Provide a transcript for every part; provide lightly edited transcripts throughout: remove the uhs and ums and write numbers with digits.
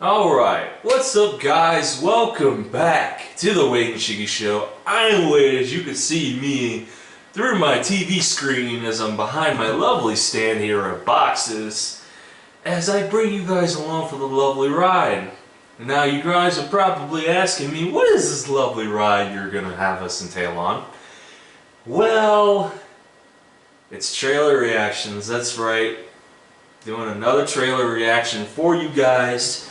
Alright, what's up guys? Welcome back to the Wade and Shiggy Show. I'm Wade, as you can see me through my TV screen as I'm behind my lovely stand here of boxes as I bring you guys along for the lovely ride. Now you guys are probably asking me, what is this lovely ride you're gonna have us entail on? Well, it's trailer reactions, that's right. Doing another trailer reaction for you guys,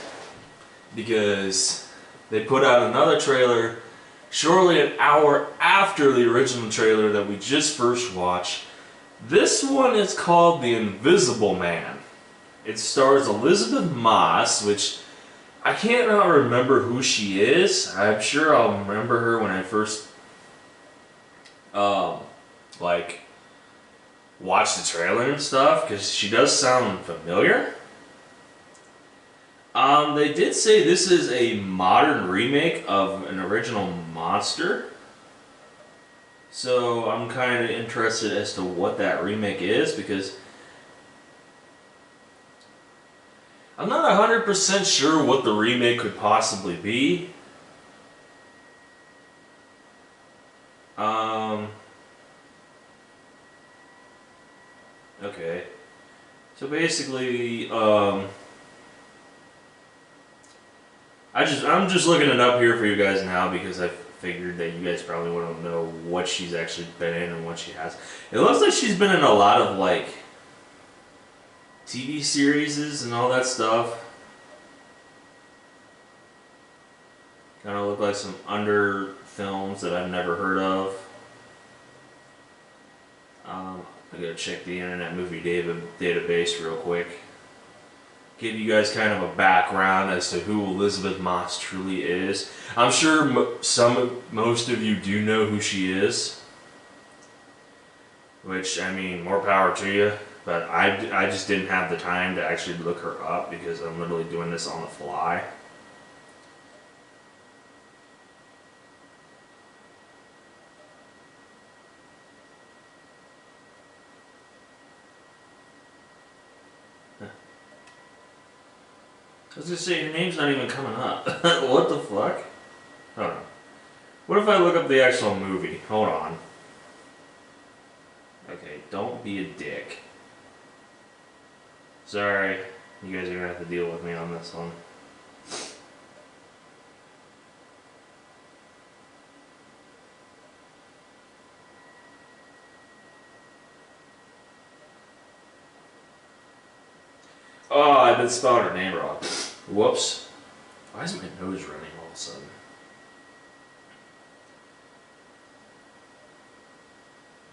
because they put out another trailer shortly an hour after the original trailer that we just first watched. This one is called The Invisible Man. It stars Elizabeth Moss, which I can't not remember who she is. I'm sure I'll remember her when I first watched the trailer and stuff, because she does sound familiar. They did say this is a modern remake of an original monster. So I'm kind of interested as to what that remake is, because I'm not 100% sure what the remake could possibly be. Okay. So basically, I'm just looking it up here for you guys now, because I figured that you guys probably want to know what she's actually been in and what she has. It looks like she's been in a lot of like TV series and all that stuff. Kind of look like some under films that I've never heard of. I gotta check the Internet Movie Database real quick. Give you guys kind of a background as to who Elizabeth Moss truly is. I'm sure most of you do know who she is, which, I mean, more power to you, but I just didn't have the time to actually look her up, because I'm literally doing this on the fly. I was gonna say, your name's not even coming up. What the fuck? Hold on. What if I look up the actual movie? Hold on. Okay, don't be a dick. Sorry. You guys are gonna have to deal with me on this one. Oh, I've been spelling her name wrong. Whoops. Why is my nose running all of a sudden?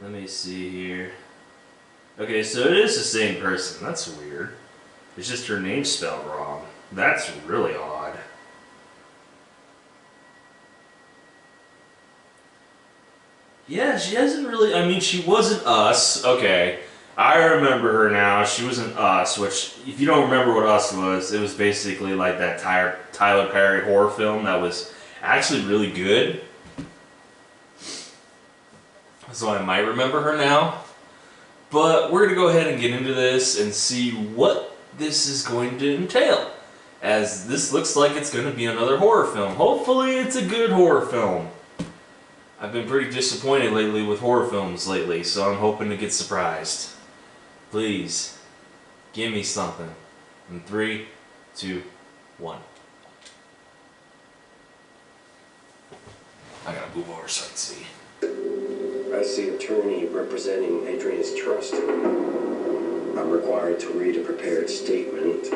Let me see here. Okay, so it is the same person. That's weird. It's just her name spelled wrong. That's really odd. Yeah, she hasn't really... I mean, she wasn't Us. Okay. I remember her now. She was in Us, which, if you don't remember what Us was, it was basically like that Tyler Perry horror film that was actually really good. So I might remember her now. But we're going to go ahead and get into this and see what this is going to entail, as this looks like it's going to be another horror film. Hopefully it's a good horror film. I've been pretty disappointed lately with horror films lately, so I'm hoping to get surprised. Please, give me something. In 3, 2, 1. I gotta move over so I can see. As the attorney representing Adrian's trust, I'm required to read a prepared statement.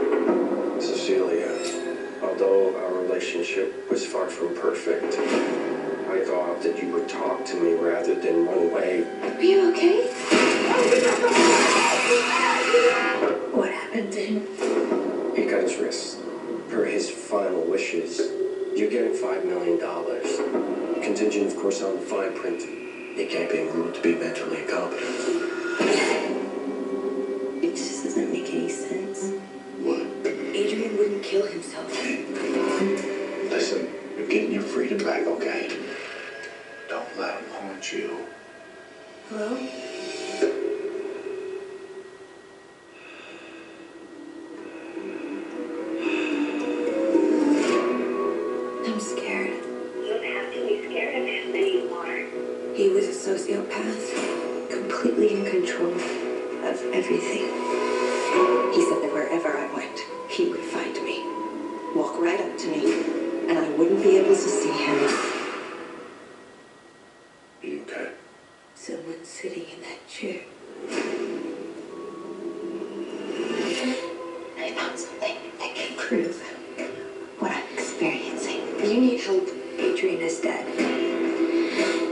Cecilia, although our relationship was far from perfect, I thought that you would talk to me rather than run away. Are you okay? What happened to him? He cut his wrist. Per his final wishes, you're getting $5 million. Contingent, of course, on the fine print. He can't be ruled to be mentally incompetent. It just doesn't make any sense. What? Adrian wouldn't kill himself. Listen, you're getting your freedom back, okay? Don't let him haunt you. Hello? sociopath, completely in control of everything. He said that wherever I went, he would find me, walk right up to me, and I wouldn't be able to see him. Are you okay? Someone sitting in that chair. I found something that can prove what I'm experiencing. You need help. Adrian is dead.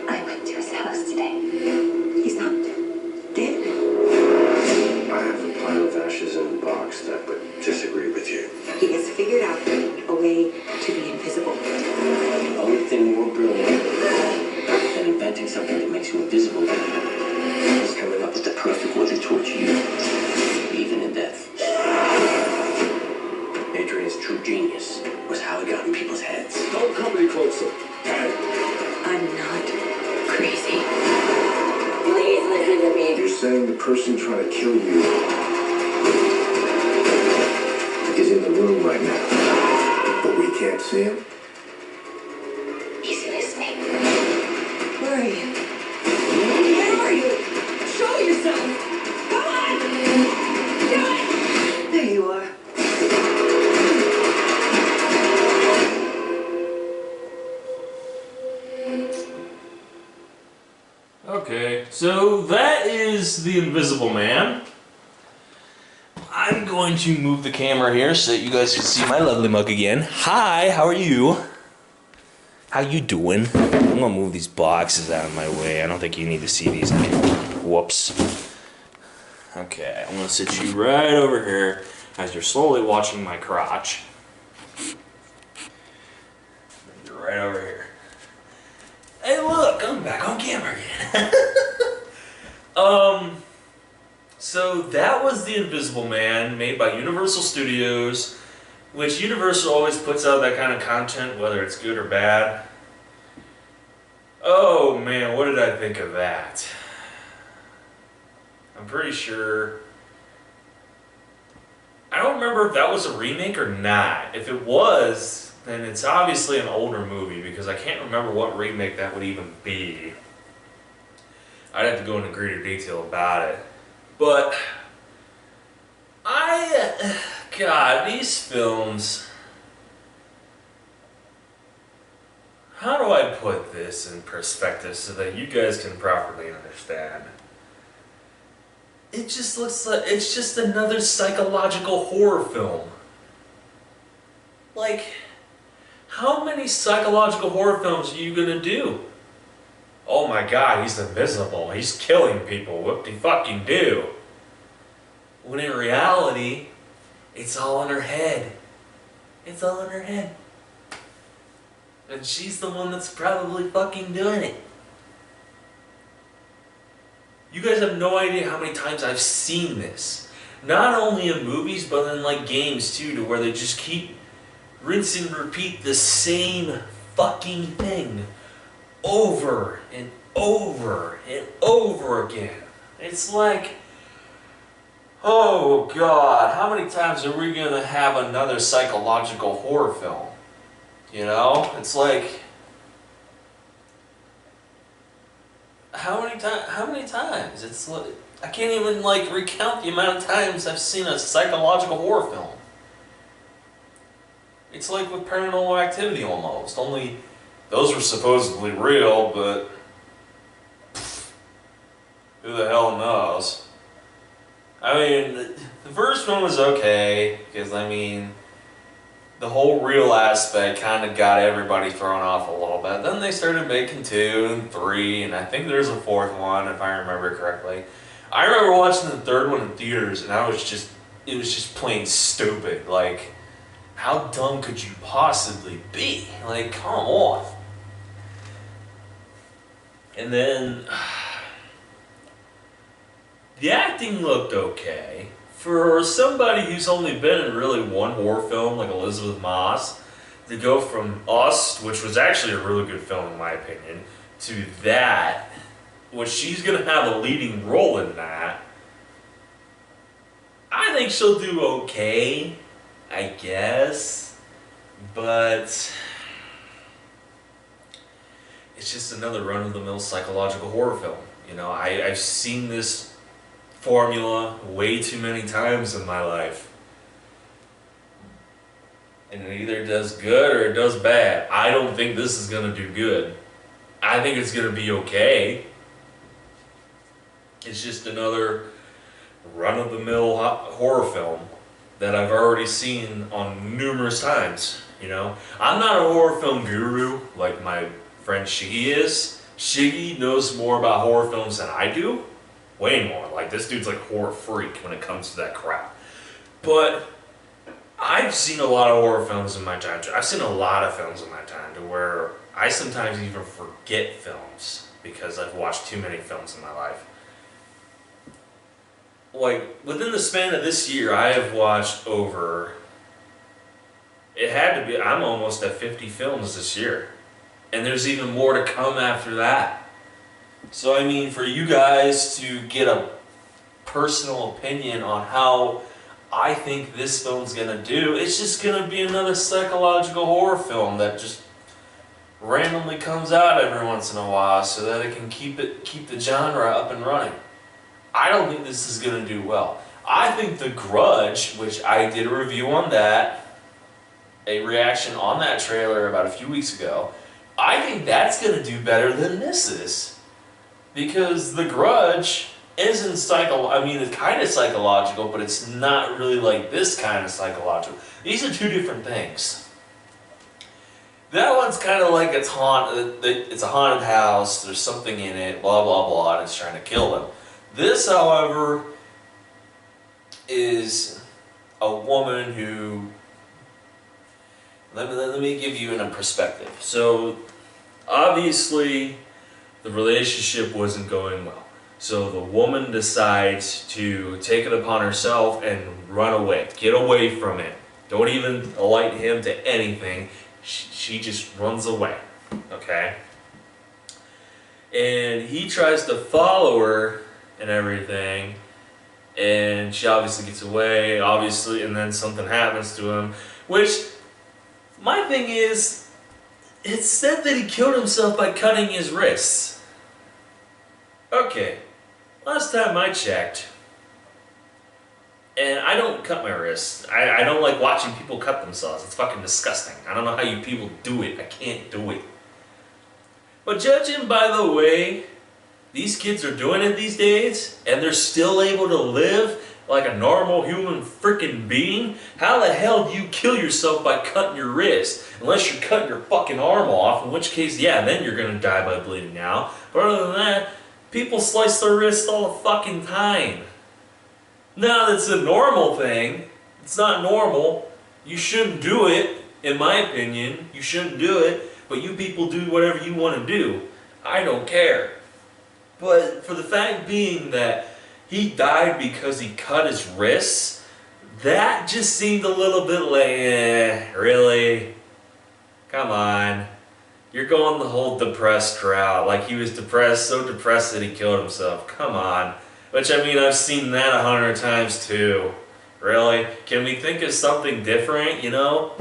I went to his house today. He's not dead. I have a pile of ashes in a box that would disagree with you. He has figured out a way to be invisible. The only thing more brilliant than inventing something that makes you invisible is coming up with the perfect way to torture you, even in death. Adrian's true genius was how he got in people's heads. Don't come any closer. I'm not crazy. Please listen to me. You're saying the person trying to kill you is in the room right now, but we can't see him? He's listening. Where are you? Where are you? Show yourself! Come on! Do it! There you are. Okay, so that is The Invisible Man. I'm going to move the camera here so that you guys can see my lovely mug again. Hi, how are you? How you doing? I'm gonna move these boxes out of my way. I don't think you need to see these. Whoops. Okay, I'm gonna sit you right over here as you're slowly watching my crotch. You're right over here. Hey, look, I'm back on camera again. So that was The Invisible Man, made by Universal Studios, which Universal always puts out that kind of content, whether it's good or bad. Oh man, what did I think of that? I'm pretty sure... I don't remember if that was a remake or not. If it was, then it's obviously an older movie, because I can't remember what remake that would even be. I'd have to go into greater detail about it. But God, these films, how do I put this in perspective so that you guys can properly understand? It just looks like it's just another psychological horror film. Like, how many psychological horror films are you gonna do? Oh my God, he's invisible. He's killing people. Whoop-de-fucking-do. When in reality, it's all in her head. It's all in her head. And she's the one that's probably fucking doing it. You guys have no idea how many times I've seen this. Not only in movies, but in like games too, to where they just keep rinse and repeat the same fucking thing over and over and over again. It's like, oh God, how many times are we gonna have another psychological horror film? You know, it's like, how many times? It's like, I can't even like recount the amount of times I've seen a psychological horror film. It's like with Paranormal Activity almost, only those were supposedly real, but who the hell knows? I mean, the first one was okay, because I mean, the whole real aspect kind of got everybody thrown off a little bit. Then they started making 2 and 3, and I think there's a 4th one, if I remember correctly. I remember watching the 3rd one in theaters, and it was just plain stupid. Like, how dumb could you possibly be? Like, come on. And then, the acting looked okay. For somebody who's only been in really one horror film, like Elizabeth Moss, to go from Us, which was actually a really good film in my opinion, to that, which she's going to have a leading role in that, I think she'll do okay, I guess, but it's just another run-of-the-mill psychological horror film. You know, I've seen this formula way too many times in my life. And it either does good or it does bad. I don't think this is going to do good. I think it's going to be okay. It's just another run-of-the-mill horror film that I've already seen on numerous times, you know. I'm not a horror film guru like my friend Shiggy is. Shiggy knows more about horror films than I do. Way more. Like, this dude's like a horror freak when it comes to that crap. But I've seen a lot of horror films in my time. I've seen a lot of films in my time to where I sometimes even forget films because I've watched too many films in my life. Like, within the span of this year, I have watched over, it had to be, I'm almost at 50 films this year. And there's even more to come after that. So, I mean, for you guys to get a personal opinion on how I think this film's gonna do, it's just gonna be another psychological horror film that just randomly comes out every once in a while so that it can keep the genre up and running. I don't think this is going to do well. I think The Grudge, which I did a review on that, a reaction on that trailer about a few weeks ago, I think that's going to do better than this is. Because The Grudge isn't it's kind of psychological, but it's not really like this kind of psychological. These are two different things. That one's kind of like it's a haunted house, there's something in it, blah blah blah, and it's trying to kill them. This, however, is a woman who, let me give you a perspective. So, obviously, the relationship wasn't going well. So the woman decides to take it upon herself and run away. Get away from him. Don't even alight him to anything. She just runs away. Okay? And he tries to follow her and everything, and she obviously gets away, and then something happens to him, which, my thing is, it said that he killed himself by cutting his wrists. Okay, last time I checked, and I don't cut my wrists, I don't like watching people cut themselves, it's fucking disgusting. I don't know how you people do it, I can't do it. But judging by the way these kids are doing it these days, and they're still able to live like a normal human freaking being, how the hell do you kill yourself by cutting your wrist? Unless you're cutting your fucking arm off, in which case, yeah, then you're gonna die by bleeding out. But other than that, people slice their wrists all the fucking time. Now that's a normal thing. It's not normal. You shouldn't do it, in my opinion. You shouldn't do it, but you people do whatever you want to do. I don't care. But for the fact being that he died because he cut his wrists, that just seemed a little bit like, really? Come on. You're going the whole depressed route. Like he was depressed, so depressed that he killed himself. Come on. Which, I mean, I've seen that 100 times too. Really? Can we think of something different, you know?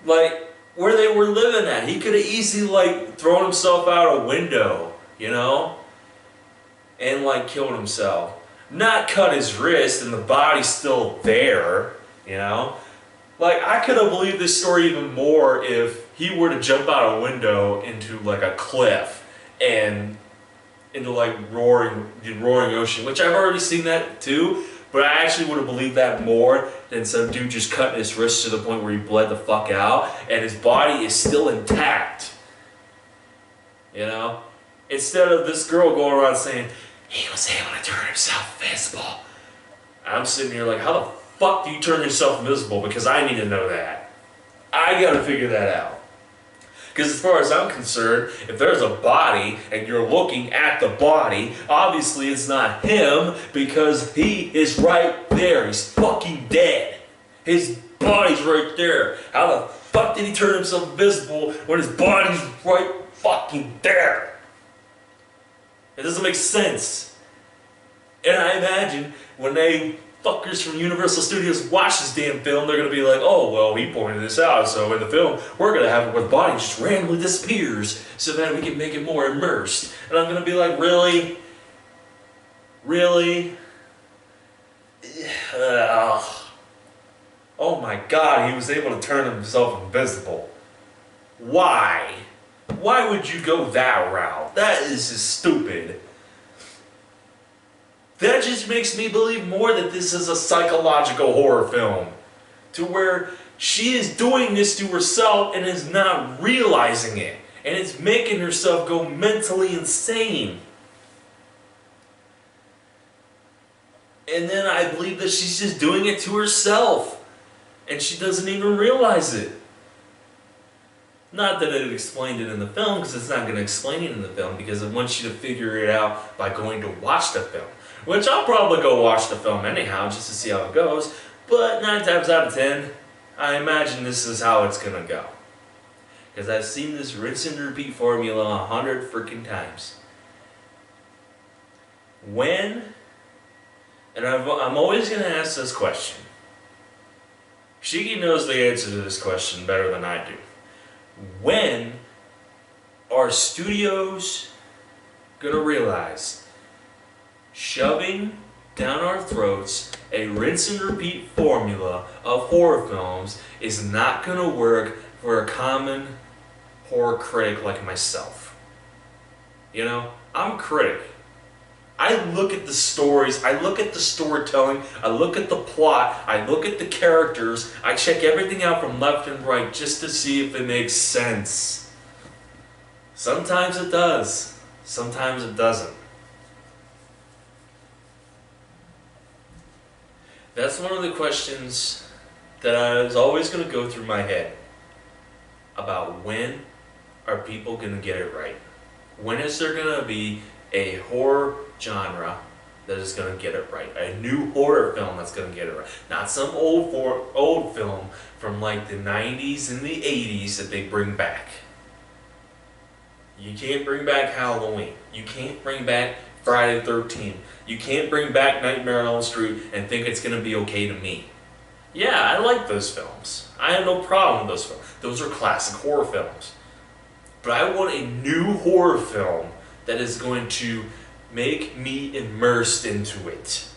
Like, where they were living at. He could have easily, like, thrown himself out a window, you know? And like killed himself. Not cut his wrist and the body's still there, you know? Like, I could have believed this story even more if he were to jump out a window into like a cliff and into like the roaring ocean, which I've already seen that too, but I actually would have believed that more than some dude just cutting his wrist to the point where he bled the fuck out and his body is still intact. You know? Instead of this girl going around saying, he was able to turn himself invisible. I'm sitting here like, how the fuck do you turn yourself invisible? Because I need to know that. I gotta figure that out. Because as far as I'm concerned, if there's a body and you're looking at the body, obviously it's not him because he is right there. He's fucking dead. His body's right there. How the fuck did he turn himself invisible when his body's right fucking there? It doesn't make sense. And I imagine when they fuckers from Universal Studios watch this damn film, they're going to be like, oh, well, he pointed this out, so in the film, we're going to have it where the body just randomly disappears so that we can make it more immersed. And I'm going to be like, really? Really? Ugh. Oh my god, he was able to turn himself invisible. Why? Why would you go that route? That is just stupid. That just makes me believe more that this is a psychological horror film. To where she is doing this to herself and is not realizing it. And it's making herself go mentally insane. And then I believe that she's just doing it to herself. And she doesn't even realize it. Not that it explained it in the film, because it's not going to explain it in the film, because it wants you to figure it out by going to watch the film. Which I'll probably go watch the film anyhow, just to see how it goes. But 9 times out of 10, I imagine this is how it's going to go. Because I've seen this rinse and repeat formula 100 freaking times. When, and I'm always going to ask this question. Shiki knows the answer to this question better than I do. When are studios going to realize shoving down our throats a rinse and repeat formula of horror films is not going to work for a common horror critic like myself? You know, I'm a critic. I look at the stories, I look at the storytelling, I look at the plot, I look at the characters, I check everything out from left and right just to see if it makes sense. Sometimes it does, sometimes it doesn't. That's one of the questions that I was always going to go through my head about when are people going to get it right? When is there going to be a horror genre that is going to get it right? A new horror film that's going to get it right. Not some old film from like the 90s and the 80s that they bring back. You can't bring back Halloween. You can't bring back Friday the 13th. You can't bring back Nightmare on Elm Street and think it's going to be okay to me. Yeah, I like those films. I have no problem with those films. Those are classic horror films. But I want a new horror film that is going to make me immersed into it.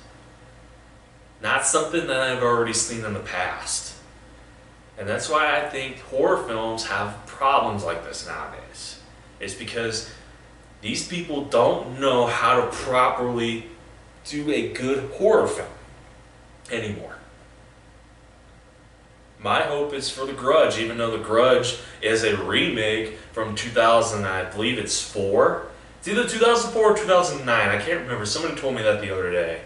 Not something that I've already seen in the past. And that's why I think horror films have problems like this nowadays. It's because these people don't know how to properly do a good horror film anymore. My hope is for The Grudge, even though The Grudge is a remake from 2000, I believe it's 4. It's either 2004 or 2009, I can't remember. Somebody told me that the other day.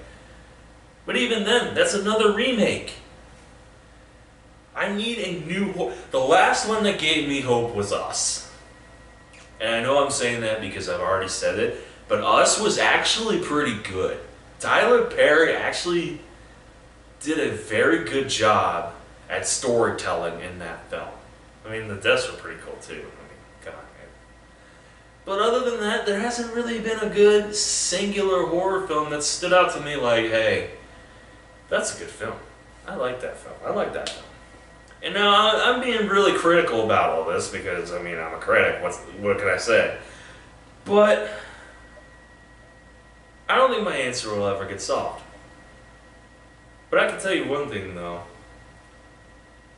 But even then, that's another remake. I need a new horror. The last one that gave me hope was Us. And I know I'm saying that because I've already said it, but Us was actually pretty good. Tyler Perry actually did a very good job at storytelling in that film. I mean, the deaths were pretty cool too. I mean, God, man. But other than that, there hasn't really been a good singular horror film that stood out to me like, hey, that's a good film. I like that film. I like that film. And now I'm being really critical about all this because, I mean, I'm a critic. What can I say? But I don't think my answer will ever get solved. But I can tell you one thing, though.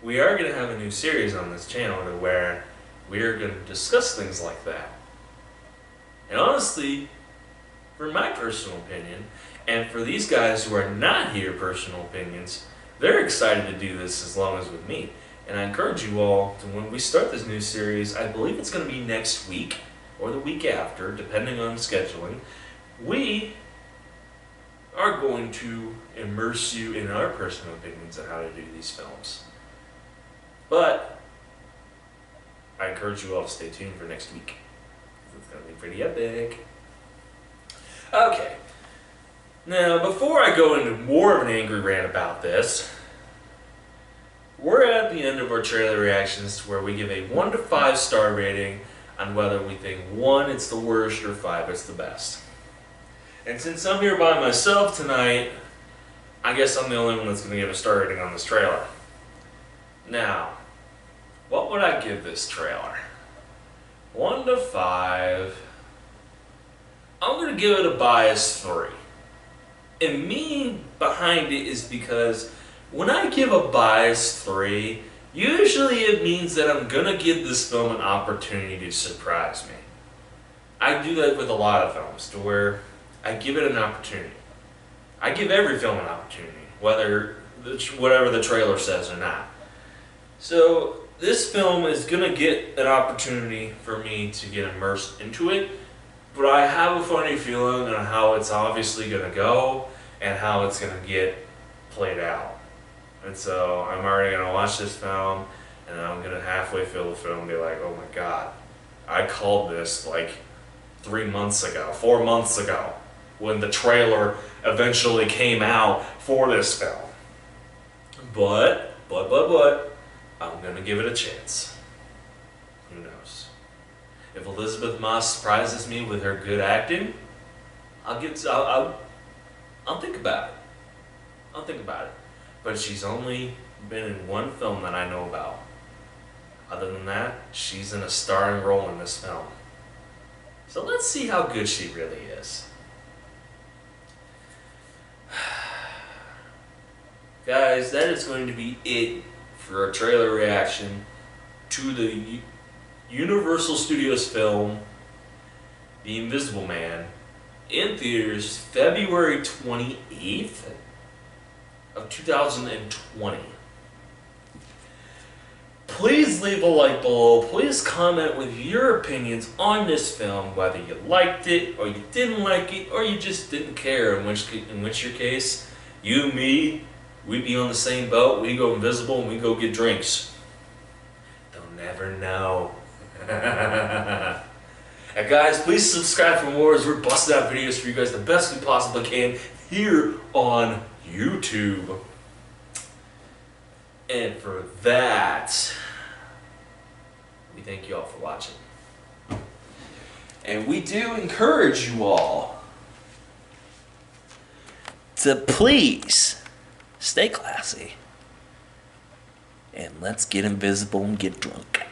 We are going to have a new series on this channel to where we are going to discuss things like that. And honestly, for my personal opinion, and for these guys who are not here personal opinions, they're excited to do this as long as with me. And I encourage you all to, when we start this new series, I believe it's going to be next week or the week after, depending on scheduling, we are going to immerse you in our personal opinions on how to do these films. But I encourage you all to stay tuned for next week. It's going to be pretty epic. Okay. Now, before I go into more of an angry rant about this, we're at the end of our trailer reactions where we give a 1 to 5 star rating on whether we think 1 it's the worst or 5 it's the best. And since I'm here by myself tonight, I guess I'm the only one that's going to give a star rating on this trailer. Now, what would I give this trailer? 1 to 5. I'm going to give it a biased 3. And me behind it is because when I give a bias 3, usually it means that I'm gonna give this film an opportunity to surprise me. I do that with a lot of films, to where I give it an opportunity. I give every film an opportunity, whatever the trailer says or not. So this film is gonna get an opportunity for me to get immersed into it, but I have a funny feeling on how it's obviously gonna go and how it's gonna get played out. And so I'm already gonna watch this film, and I'm gonna halfway fill the film and be like, oh my god, I called this like 3 months ago, 4 months ago, when the trailer eventually came out for this film. But, I'm gonna give it a chance. Who knows? If Elizabeth Moss surprises me with her good acting, I'll think about it. I'll think about it. But she's only been in one film that I know about. Other than that, she's in a starring role in this film. So let's see how good she really is. Guys, that is going to be it for a trailer reaction to the Universal Studios film, The Invisible Man, in theaters February 28th of 2020. Please leave a like below. Please comment with your opinions on this film, whether you liked it or you didn't like it or you just didn't care. In which your case, you and me, we'd be on the same boat. We go invisible and we go get drinks. They'll never know. And guys, please subscribe for more as we're busting out videos for you guys the best we possibly can here on YouTube. And for that, we thank you all for watching. And we do encourage you all to please stay classy. And let's get invisible and get drunk.